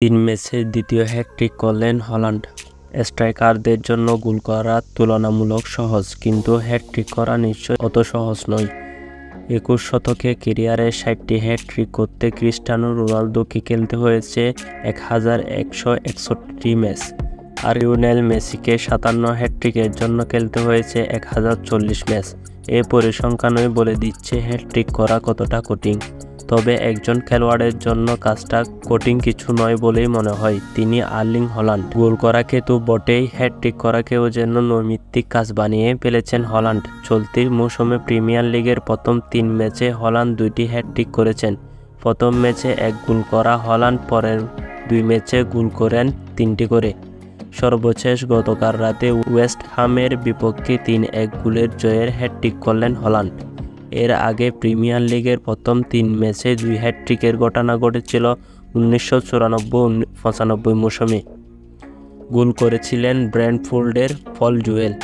তিন ম্যাচে দ্বিতীয় হ্যাটট্রিক করলেন হল্যান্ড। স্ট্রাইকারদের জন্য গোল করা তুলনামূলক সহজ, কিন্তু হ্যাটট্রিক করা নিশ্চয়ই অত সহজ নয়। 21 শতকে ক্যারিয়ারে 60টি হ্যাটট্রিক করতে ক্রিস্টিয়ানো রোনালদোকে খেলতে হয়েছে 1161 ম্যাচ, আর লিওনেল মেসিকে 57 হ্যাটট্রিকের জন্য খেলতে হয়েছে 1040 ম্যাচ। এই পরিসংখ্যানই বলে দিচ্ছে হ্যাটট্রিক করা কতটা কঠিন। তবে একজন খেলোয়াড়ের জন্য কাজটা কঠিন কিছু নয় বলেই মনে হয়। তিনি আর্লিং হল্যান্ড। গোল করাকে তো বটেই, হ্যাটট্রিক করাকেও যেন নৈমিত্তিক কাজ বানিয়ে ফেলেছেন হল্যান্ড। চলতি মৌসুমে প্রিমিয়ার লিগের প্রথম 3 ম্যাচে হল্যান্ড 2টি হ্যাটট্রিক করেছেন। প্রথম ম্যাচে 1 গোল করা হল্যান্ড পরের 2 ম্যাচে গোল করেন 3টি করে। সর্বশেষ গতকাল রাতে ওয়েস্ট হামের বিপক্ষে 3-1 গোলের জয়ের হ্যাটট্রিক করলেন হল্যান্ড। এর আগে প্রিমিয়ার লিগের প্রথম 3 ম্যাচে 2 হ্যাটট্রিকের ঘটনা ঘটেছিল 1994-95 মৌসুমে। গোল করেছিলেন ব্রেন্টফোর্ডের পল জুয়েল।